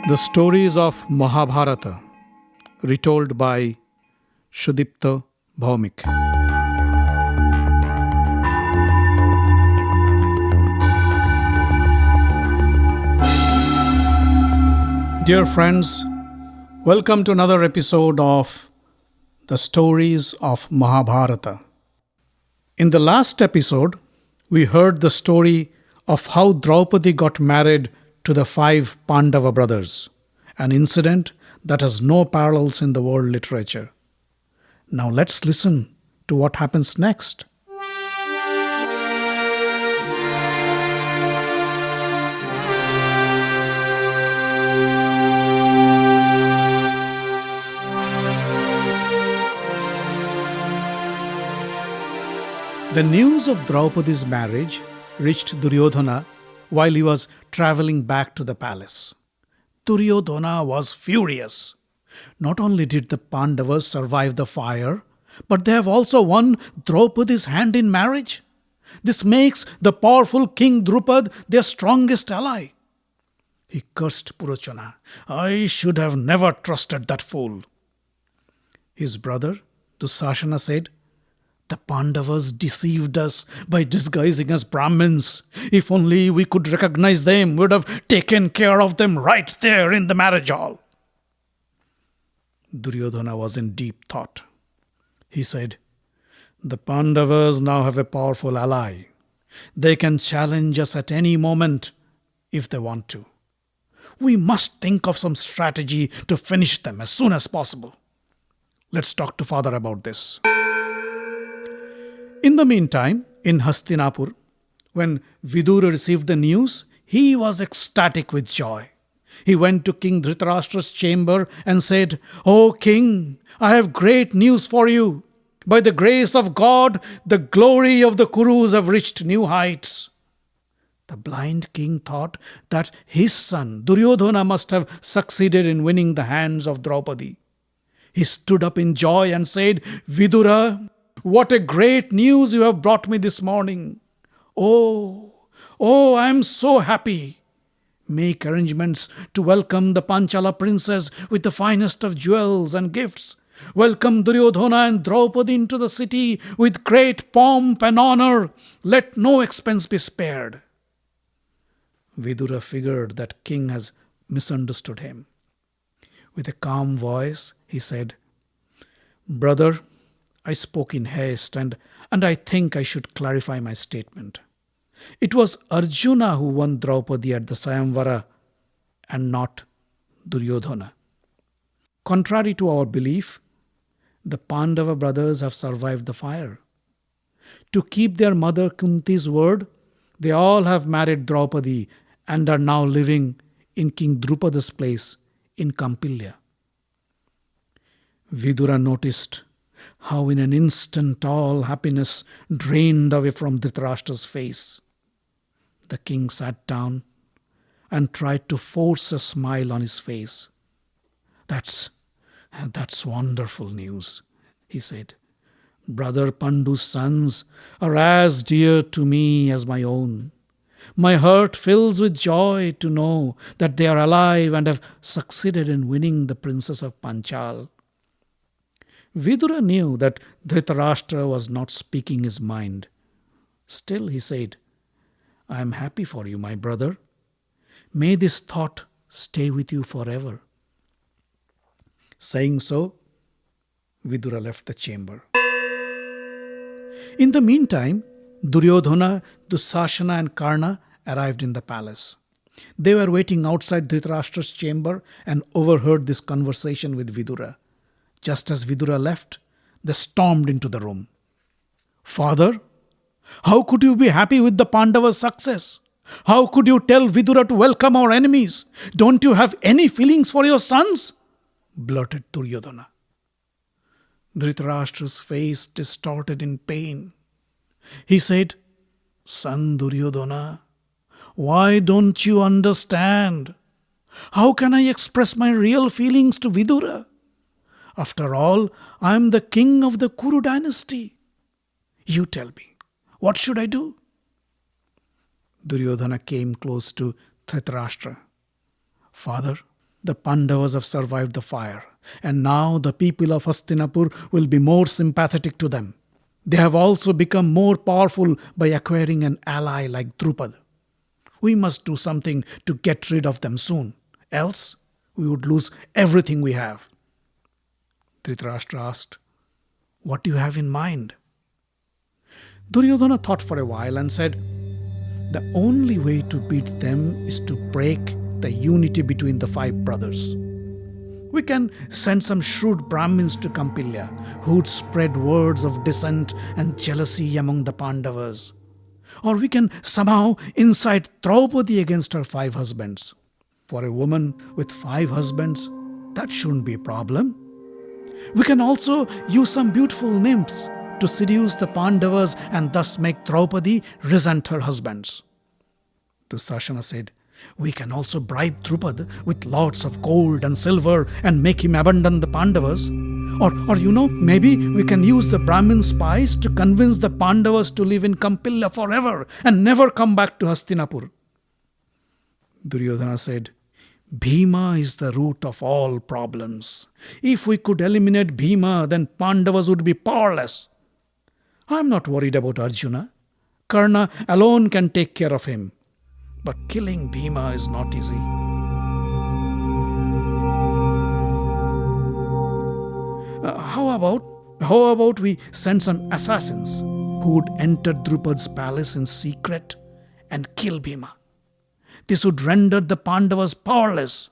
The stories of Mahabharata, retold by Sudipta Bhaumik. Dear friends, welcome to another episode of The Stories of Mahabharata. In the last episode, we heard the story of how Draupadi got married to the 5 Pandava brothers, an incident that has no parallels in the world literature. Now let's listen to what happens next. The news of Draupadi's marriage reached Duryodhana while he was traveling back to the palace. Duryodhana was furious. Not only did the Pandavas survive the fire, but they have also won Draupadi's hand in marriage. This makes the powerful King Drupad their strongest ally. He cursed Purochana. I should have never trusted that fool. His brother, Dusashana, said, the Pandavas deceived us by disguising as Brahmins. If only we could recognize them, we would have taken care of them right there in the marriage hall. Duryodhana was in deep thought. He said, the Pandavas now have a powerful ally. They can challenge us at any moment if they want to. We must think of some strategy to finish them as soon as possible. Let's talk to father about this. In the meantime, in Hastinapur, when Vidura received the news, he was ecstatic with joy. He went to King Dhritarashtra's chamber and said, O king, I have great news for you. By the grace of God, the glory of the Kurus have reached new heights. The blind king thought that his son Duryodhana must have succeeded in winning the hands of Draupadi. He stood up in joy and said, Vidura, what a great news you have brought me this morning. Oh, I am so happy. Make arrangements to welcome the Panchala princess with the finest of jewels and gifts. Welcome Duryodhana and Draupadi into the city with great pomp and honor. Let no expense be spared. Vidura figured that king has misunderstood him. With a calm voice, he said, Brother, I spoke in haste and I think I should clarify my statement. It was Arjuna who won Draupadi at the Sayamvara and not Duryodhana. Contrary to our belief, the Pandava brothers have survived the fire. To keep their mother Kunti's word, they all have married Draupadi and are now living in King Drupada's place in Kampilya. Vidura noticed how in an instant all happiness drained away from Dhritarashtra's face. The king sat down and tried to force a smile on his face. That's wonderful news, he said. Brother Pandu's sons are as dear to me as my own. My heart fills with joy to know that they are alive and have succeeded in winning the princess of Panchal. Vidura knew that Dhritarashtra was not speaking his mind. Still he said, I am happy for you, my brother. May this thought stay with you forever. Saying so, Vidura left the chamber. In the meantime, Duryodhana, Dusashana and Karna arrived in the palace. They were waiting outside Dhritarashtra's chamber and overheard this conversation with Vidura. Just as Vidura left, they stormed into the room. Father, how could you be happy with the Pandavas' success? How could you tell Vidura to welcome our enemies? Don't you have any feelings for your sons? Blurted Duryodhana. Dhritarashtra's face distorted in pain. He said, Son Duryodhana, why don't you understand? How can I express my real feelings to Vidura? After all, I am the king of the Kuru dynasty. You tell me, what should I do? Duryodhana came close to Dhritarashtra. Father, The Pandavas have survived the fire, and now the people of Hastinapur will be more sympathetic to them. They have also become more powerful by acquiring an ally like Drupad. We must do something to get rid of them soon, else we would lose everything we have. Dhritarashtra asked, "What do you have in mind?" Duryodhana thought for a while and said, "The only way to beat them is to break the unity between the five brothers. We can send some shrewd Brahmins to Kampilya who would spread words of dissent and jealousy among the Pandavas. Or we can somehow incite Draupadi against her 5 husbands. For a woman with 5 husbands, that shouldn't be a problem. We can also use some beautiful nymphs to seduce the Pandavas and thus make Draupadi resent her husbands." Dushasana said, "We can also bribe Drupad with lots of gold and silver and make him abandon the Pandavas. Or maybe we can use the Brahmin spies to convince the Pandavas to live in Kampilya forever and never come back to Hastinapur." Duryodhana said, "Bhima is the root of all problems. If we could eliminate Bhima, then Pandavas would be powerless. I am not worried about Arjuna. Karna alone can take care of him. But killing Bhima is not easy." How about we send some assassins who would enter Drupad's palace in secret and kill Bhima? This would render the Pandavas powerless.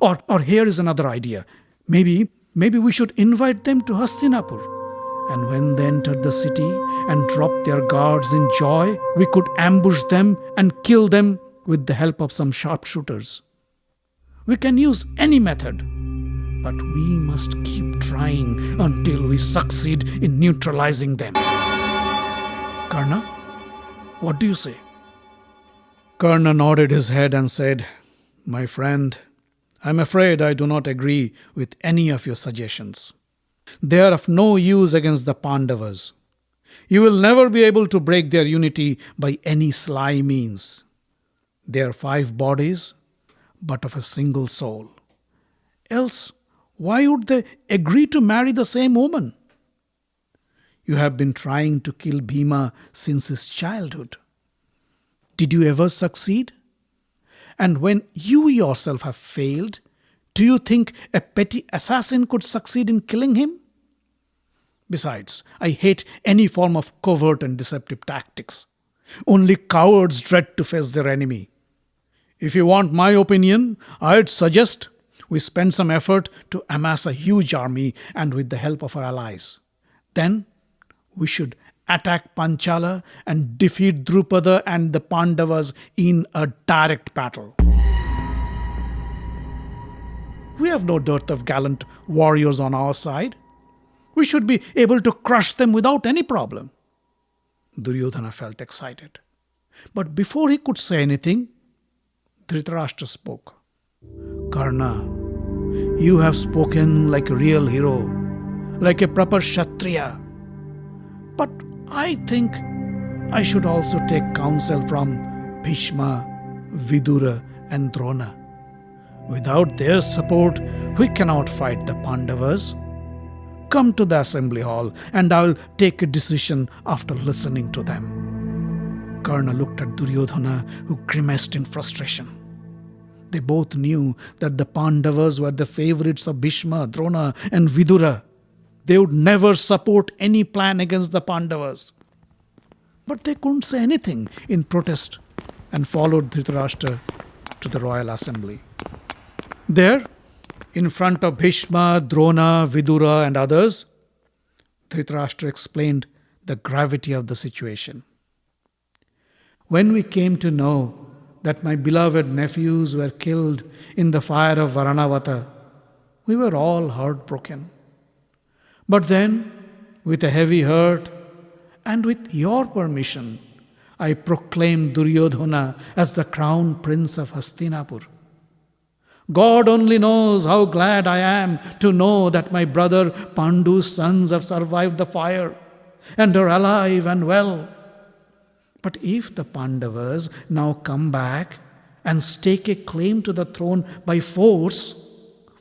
Or here is another idea. Maybe we should invite them to Hastinapur. And when they entered the city and dropped their guards in joy, we could ambush them and kill them with the help of some sharpshooters. We can use any method, but we must keep trying until we succeed in neutralizing them. Karna, what do you say? Karna nodded his head and said, "My friend, I am afraid I do not agree with any of your suggestions. They are of no use against the Pandavas. You will never be able to break their unity by any sly means. They are 5 bodies, but of a single soul. Else, why would they agree to marry the same woman? You have been trying to kill Bhima since his childhood. Did you ever succeed? And when you yourself have failed, do you think a petty assassin could succeed in killing him? Besides, I hate any form of covert and deceptive tactics. Only cowards dread to face their enemy. If you want my opinion, I'd suggest we spend some effort to amass a huge army and with the help of our allies. Then we should attack Panchala and defeat Drupada and the Pandavas in a direct battle. We have no dearth of gallant warriors on our side. We should be able to crush them without any problem." Duryodhana felt excited. But before he could say anything, Dhritarashtra spoke. "Karna, you have spoken like a real hero, like a proper Kshatriya. But I think I should also take counsel from Bhishma, Vidura and Drona. Without their support, we cannot fight the Pandavas. Come to the assembly hall and I will take a decision after listening to them." Karna looked at Duryodhana, who grimaced in frustration. They both knew that the Pandavas were the favorites of Bhishma, Drona and Vidura. They would never support any plan against the Pandavas. But they couldn't say anything in protest and followed Dhritarashtra to the royal assembly. There, in front of Bhishma, Drona, Vidura and others, Dhritarashtra explained the gravity of the situation. "When we came to know that my beloved nephews were killed in the fire of Varanavata, we were all heartbroken. But then, with a heavy heart and with your permission, I proclaimed Duryodhana as the crown prince of Hastinapur. God only knows how glad I am to know that my brother Pandu's sons have survived the fire and are alive and well. But if the Pandavas now come back and stake a claim to the throne by force,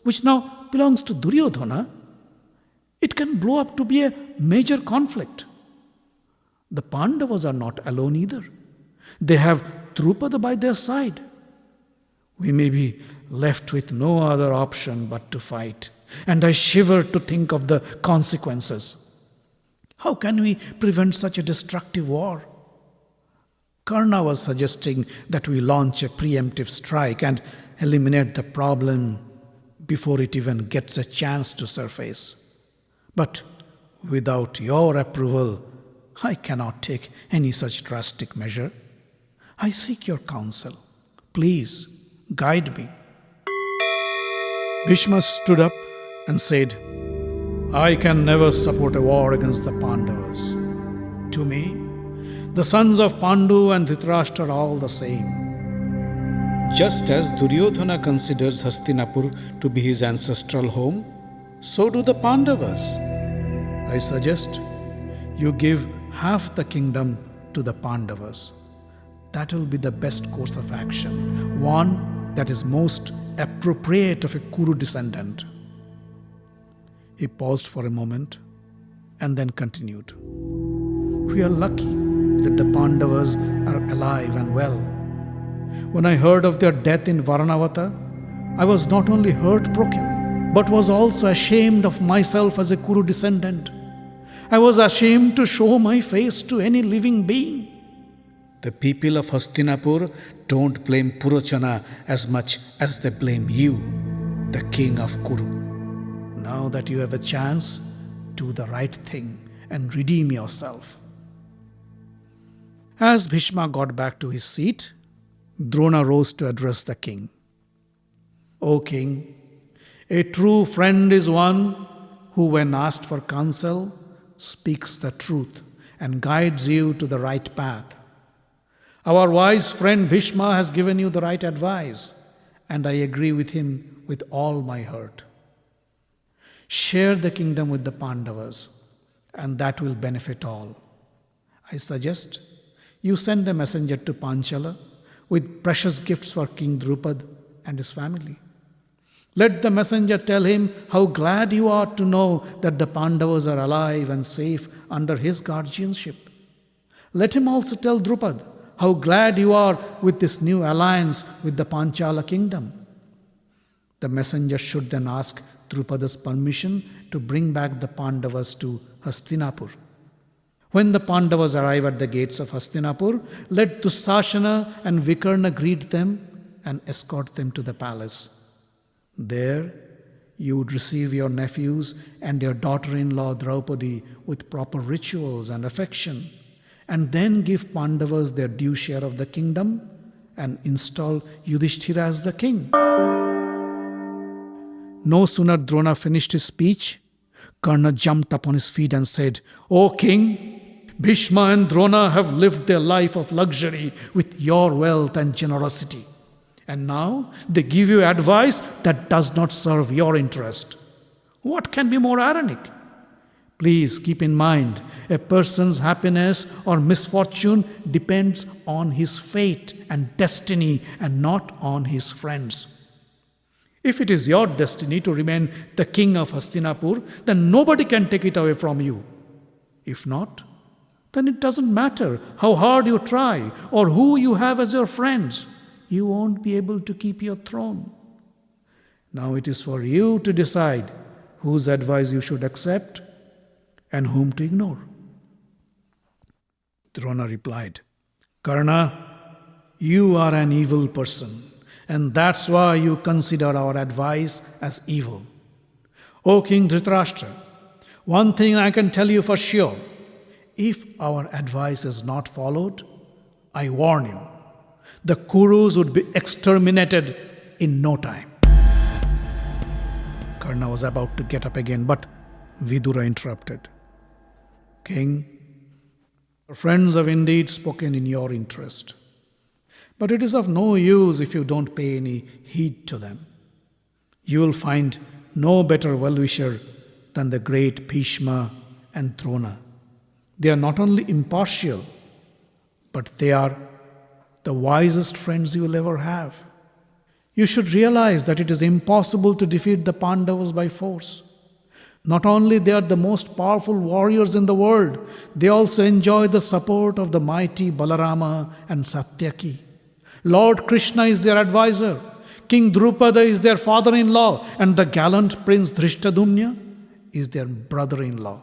which now belongs to Duryodhana, it can blow up to be a major conflict. The Pandavas are not alone either. They have Drupada by their side. We may be left with no other option but to fight, and I shiver to think of the consequences. How can we prevent such a destructive war? Karna was suggesting that we launch a preemptive strike and eliminate the problem before it even gets a chance to surface. But without your approval, I cannot take any such drastic measure. I seek your counsel. Please guide me. Bhishma stood up and said, I can never support a war against the Pandavas. To me, the sons of Pandu and Dhritarashtra are all the same. Just as Duryodhana considers Hastinapur to be his ancestral home, so do the Pandavas. I suggest you give half the kingdom to the Pandavas. That will be the best course of action, one that is most appropriate of a Kuru descendant. He paused for a moment and then continued. We are lucky that the Pandavas are alive and well. When I heard of their death in Varanavata, I was not only heartbroken, but was also ashamed of myself as a Kuru descendant. I was ashamed to show my face to any living being. The people of Hastinapur don't blame Purochana as much as they blame you, the king of Kuru. Now that you have a chance, do the right thing and redeem yourself. As Bhishma got back to his seat, Drona rose to address the king. O king, a true friend is one who, when asked for counsel, speaks the truth and guides you to the right path. Our wise friend Bhishma has given you the right advice, and I agree with him with all my heart. Share the kingdom with the Pandavas, and that will benefit all. I suggest you send a messenger to Panchala with precious gifts for King Drupad and his family. Let the messenger tell him how glad you are to know that the Pandavas are alive and safe under his guardianship. Let him also tell Drupad how glad you are with this new alliance with the Panchala kingdom. The messenger should then ask Drupada's permission to bring back the Pandavas to Hastinapur. When the Pandavas arrive at the gates of Hastinapur, let Dussasana and Vikarna greet them and escort them to the palace. There, you would receive your nephews and your daughter-in-law Draupadi with proper rituals and affection, and then give Pandavas their due share of the kingdom and install Yudhishthira as the king. No sooner Drona finished his speech, Karna jumped upon his feet and said, O king, Bhishma and Drona have lived their life of luxury with your wealth and generosity. And now they give you advice that does not serve your interest. What can be more ironic? Please keep in mind, a person's happiness or misfortune depends on his fate and destiny and not on his friends. If it is your destiny to remain the king of Hastinapur, then nobody can take it away from you. If not, then it doesn't matter how hard you try or who you have as your friends. You won't be able to keep your throne. Now it is for you to decide whose advice you should accept and whom to ignore. Drona replied, Karna, you are an evil person, and that's why you consider our advice as evil. O King Dhritarashtra, one thing I can tell you for sure. If our advice is not followed, I warn you, the Kurus would be exterminated in no time. Karna was about to get up again, but Vidura interrupted. King, your friends have indeed spoken in your interest, but it is of no use if you don't pay any heed to them. You will find no better well-wisher than the great Bhishma and Drona. They are not only impartial, but they are the wisest friends you will ever have. You should realize that it is impossible to defeat the Pandavas by force. Not only they are the most powerful warriors in the world, they also enjoy the support of the mighty Balarama and Satyaki. Lord Krishna is their advisor. King Drupada is their father-in-law, and the gallant Prince Drishtadumna is their brother-in-law.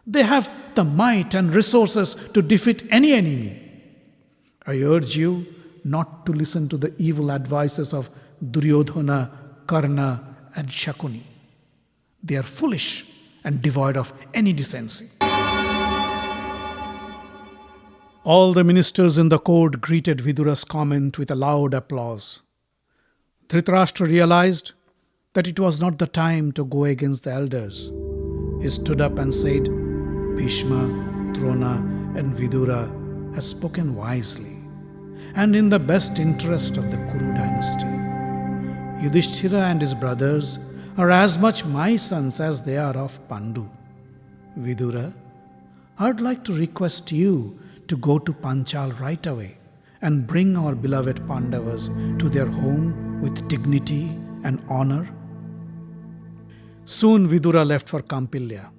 They have the might and resources to defeat any enemy. I urge you not to listen to the evil advices of Duryodhana, Karna, and Shakuni. They are foolish and devoid of any decency. All the ministers in the court greeted Vidura's comment with a loud applause. Dhritarashtra realized that it was not the time to go against the elders. He stood up and said, Bhishma, Drona, and Vidura have spoken wisely and in the best interest of the Kuru dynasty. Yudhishthira and his brothers are as much my sons as they are of Pandu. Vidura, I would like to request you to go to Panchal right away and bring our beloved Pandavas to their home with dignity and honor. Soon Vidura left for Kampilya,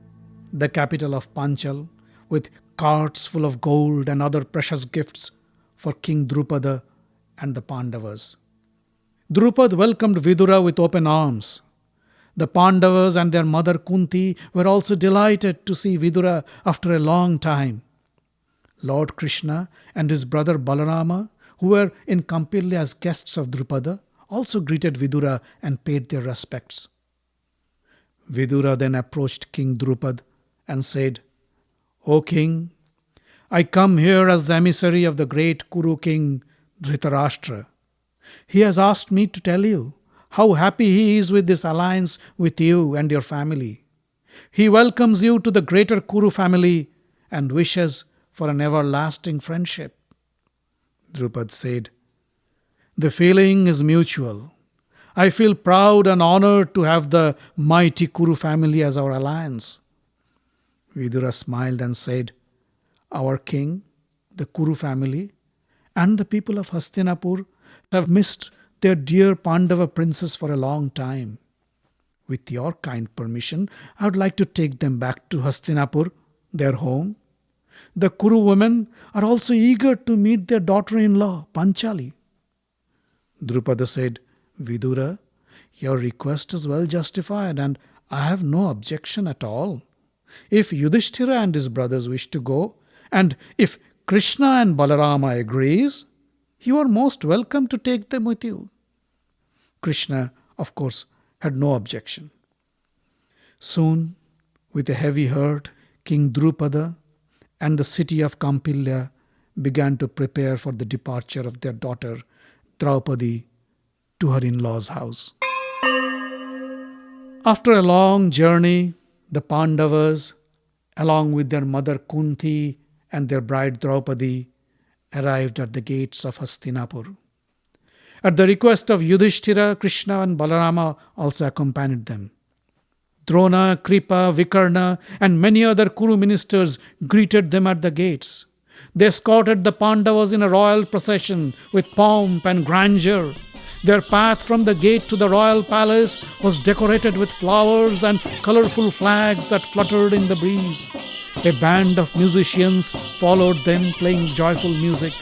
the capital of Panchal, with carts full of gold and other precious gifts for King Drupada and the Pandavas. Drupad welcomed Vidura with open arms. The Pandavas and their mother Kunti were also delighted to see Vidura after a long time. Lord Krishna and his brother Balarama, who were in Kampilya as guests of Drupada, also greeted Vidura and paid their respects. Vidura then approached King Drupad and said, O king, I come here as the emissary of the great Kuru king Dhritarashtra. He has asked me to tell you how happy he is with this alliance with you and your family. He welcomes you to the greater Kuru family and wishes for an everlasting friendship. Drupad said, The feeling is mutual. I feel proud and honored to have the mighty Kuru family as our alliance. Vidura smiled and said, Our king, the Kuru family, and the people of Hastinapur have missed their dear Pandava princess for a long time. With your kind permission, I would like to take them back to Hastinapur, their home. The Kuru women are also eager to meet their daughter-in-law, Panchali. Drupada said, Vidura, your request is well justified and I have no objection at all. If Yudhishthira and his brothers wish to go, and if Krishna and Balarama agrees, you are most welcome to take them with you. Krishna, of course, had no objection. Soon, with a heavy heart, King Drupada and the city of Kampilya began to prepare for the departure of their daughter Draupadi to her in-laws' house. After a long journey, the Pandavas, along with their mother Kunti and their bride Draupadi, arrived at the gates of Hastinapur. At the request of Yudhishthira, Krishna and Balarama also accompanied them. Drona, Kripa, Vikarna and many other Kuru ministers greeted them at the gates. They escorted the Pandavas in a royal procession with pomp and grandeur. Their path from the gate to the royal palace was decorated with flowers and colorful flags that fluttered in the breeze. A band of musicians followed them playing joyful music.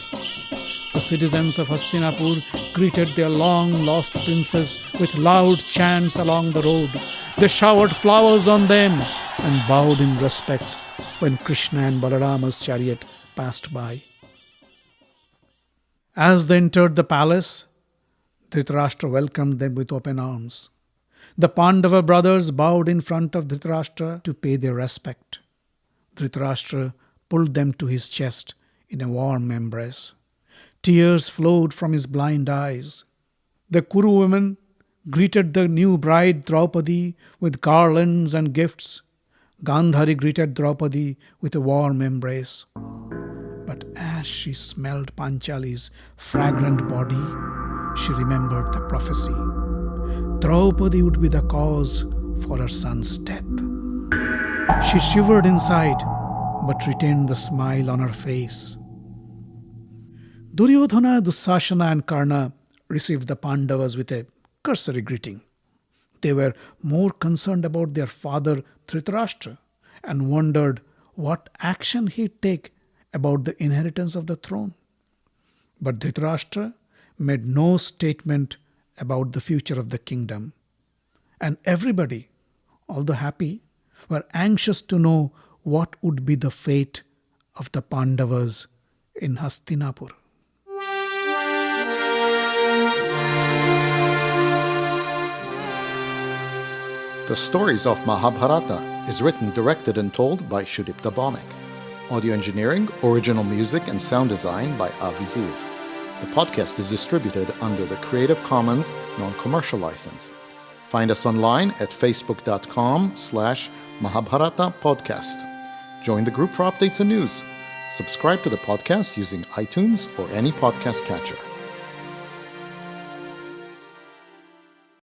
The citizens of Hastinapur greeted their long-lost princess with loud chants along the road. They showered flowers on them and bowed in respect when Krishna and Balarama's chariot passed by. As they entered the palace, Dhritarashtra welcomed them with open arms. The Pandava brothers bowed in front of Dhritarashtra to pay their respect. Dhritarashtra pulled them to his chest in a warm embrace. Tears flowed from his blind eyes. The Kuru women greeted the new bride Draupadi with garlands and gifts. Gandhari greeted Draupadi with a warm embrace. But as she smelled Panchali's fragrant body, she remembered the prophecy. Draupadi would be the cause for her son's death. She shivered inside, but retained the smile on her face. Duryodhana, Dussasana, and Karna received the Pandavas with a cursory greeting. They were more concerned about their father Dhritarashtra and wondered what action he'd take about the inheritance of the throne. But Dhritarashtra made no statement about the future of the kingdom. And everybody, although happy, were anxious to know what would be the fate of the Pandavas in Hastinapur. The Stories of Mahabharata is written, directed, and told by Shudipta Bhawmik. Audio engineering, original music, and sound design by Avi Ziv. The podcast is distributed under the Creative Commons non-commercial license. Find us online at facebook.com/Mahabharata Podcast. Join the group for updates and news. Subscribe to the podcast using iTunes or any podcast catcher.